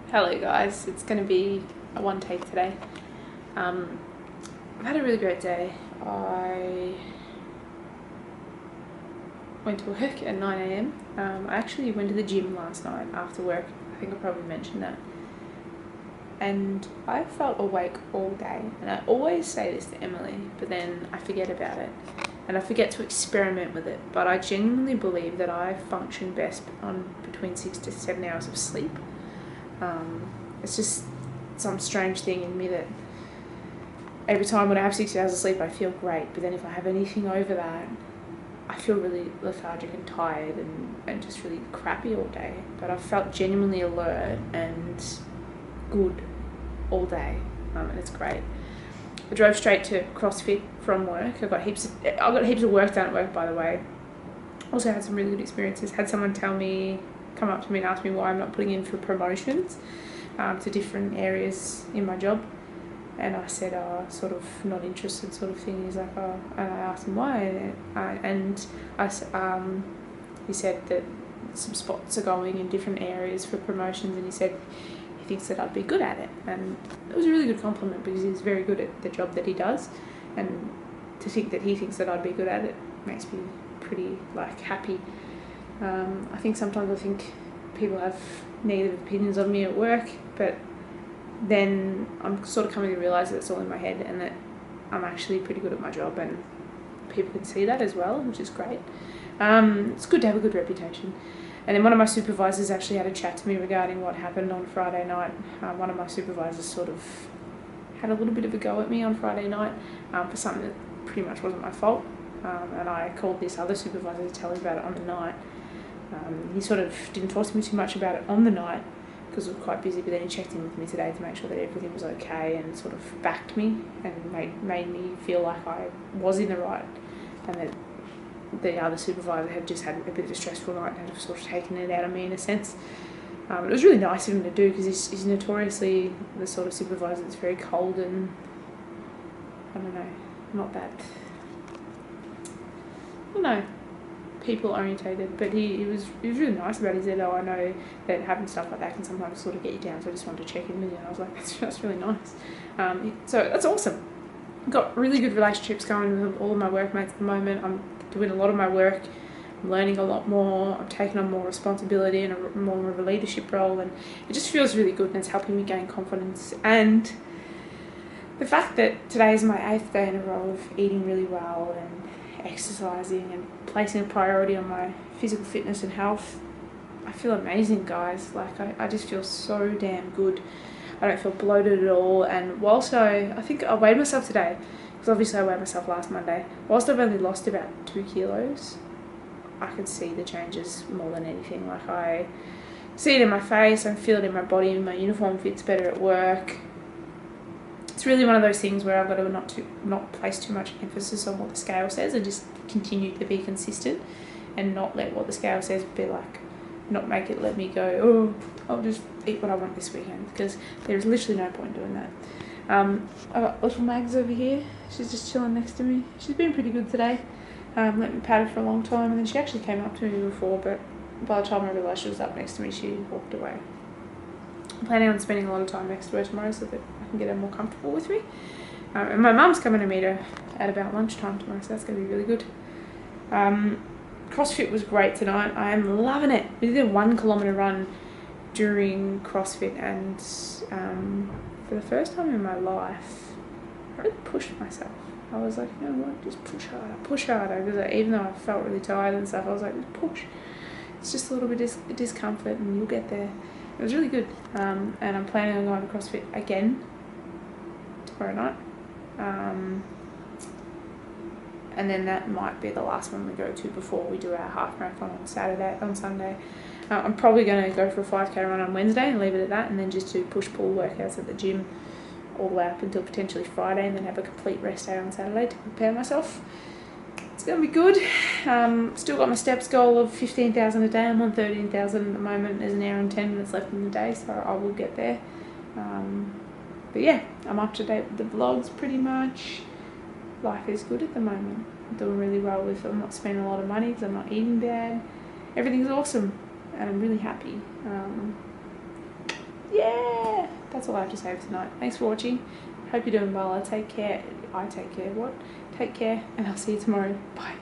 Hello guys, it's going to be a one take today. I've had a really great day. I went to work at 9 a.m. I actually went to the gym last night after work. I think I probably mentioned that. And I felt awake all day. And I always say this to Emily, but then I forget about it. And I forget to experiment with it. But I genuinely believe that I function best on between 6 to 7 hours of sleep. It's just some strange thing in me that every time when I have 6 hours of sleep I feel great, but then if I have anything over that I feel really lethargic and tired and just really crappy all day. But I've felt genuinely alert and good all day, and it's great. I drove straight to CrossFit from work. I got heaps of work done at work, by the way. Also had some really good experiences. Had someone come up to me and ask me why I'm not putting in for promotions to different areas in my job, and I said sort of not interested sort of thing. He's like, oh, and I asked him why, and he said that some spots are going in different areas for promotions, and he said he thinks that I'd be good at it, and it was a really good compliment because he's very good at the job that he does, and to think that he thinks that I'd be good at it makes me pretty happy. I think sometimes people have negative opinions of me at work, but then I'm sort of coming to realise that it's all in my head and that I'm actually pretty good at my job, and people can see that as well, which is great. It's good to have a good reputation. And then one of my supervisors actually had a chat to me regarding what happened on Friday night. One of my supervisors sort of had a little bit of a go at me on Friday night for something that pretty much wasn't my fault, and I called this other supervisor to tell him about it on the night. He sort of didn't talk to me too much about it on the night because I was quite busy, but then he checked in with me today to make sure that everything was okay and sort of backed me and made me feel like I was in the right, and that the other supervisor had just had a bit of a stressful night and had sort of taken it out of me in a sense. It was really nice of him to do because he's notoriously the sort of supervisor that's very cold and, I don't know, not that, I don't know, people orientated, but he was really nice about it. He said, oh, I know that having stuff like that can sometimes sort of get you down, so I just wanted to check in with you. And I was like, that's really nice. So that's awesome. I've got really good relationships going with all of my workmates at the moment. I'm doing a lot of my work. I'm learning a lot more. I'm taking on more responsibility and more of a leadership role, and it just feels really good, and it's helping me gain confidence. And the fact that today is my 8th day in a row of eating really well and exercising and placing a priority on my physical fitness and health, I feel amazing, guys. I just feel so damn good. I don't feel bloated at all, and whilst I think I weighed myself today, because obviously I weighed myself last Monday, whilst I've only lost about 2 kilos, I can see the changes more than anything. I see it in my face, I feel it in my body, my uniform fits better at work. It's really one of those things where I've got to not place too much emphasis on what the scale says and just continue to be consistent and not let what the scale says be not make it let me go, oh, I'll just eat what I want this weekend, because there's literally no point doing that. I've got little Mags over here. She's just chilling next to me. She's been pretty good today. Let me pat her for a long time, and then she actually came up to me before, but by the time I realised she was up next to me, she walked away. I'm planning on spending a lot of time next to her tomorrow so that I can get her more comfortable with me. And my mum's coming to meet her at about lunchtime tomorrow, so that's going to be really good. CrossFit was great tonight. I am loving it. We did a 1 kilometre run during CrossFit, and for the first time in my life, I really pushed myself. I was like, you know what, just push harder. Because even though I felt really tired and stuff, I was like, just push. It's just a little bit of discomfort and you'll get there. It was really good, and I'm planning on going to CrossFit again tomorrow night, and then that might be the last one we go to before we do our half marathon on Sunday. I'm probably going to go for a 5k run on Wednesday and leave it at that, and then just do push-pull workouts at the gym all the way up until potentially Friday, and then have a complete rest day on Saturday to prepare myself. It's going to be good. Still got my steps goal of 15,000 a day. I'm on 13,000 at the moment. There's an hour and 10 minutes left in the day, so I will get there. But yeah, I'm up to date with the vlogs pretty much. Life is good at the moment. I'm doing really well with it. I'm not spending a lot of money because I'm not eating bad. Everything's awesome, and I'm really happy. Yeah. that's all I have to say for tonight. Thanks for watching. Hope you're doing well. Take care. Take care, and I'll see you tomorrow. Bye.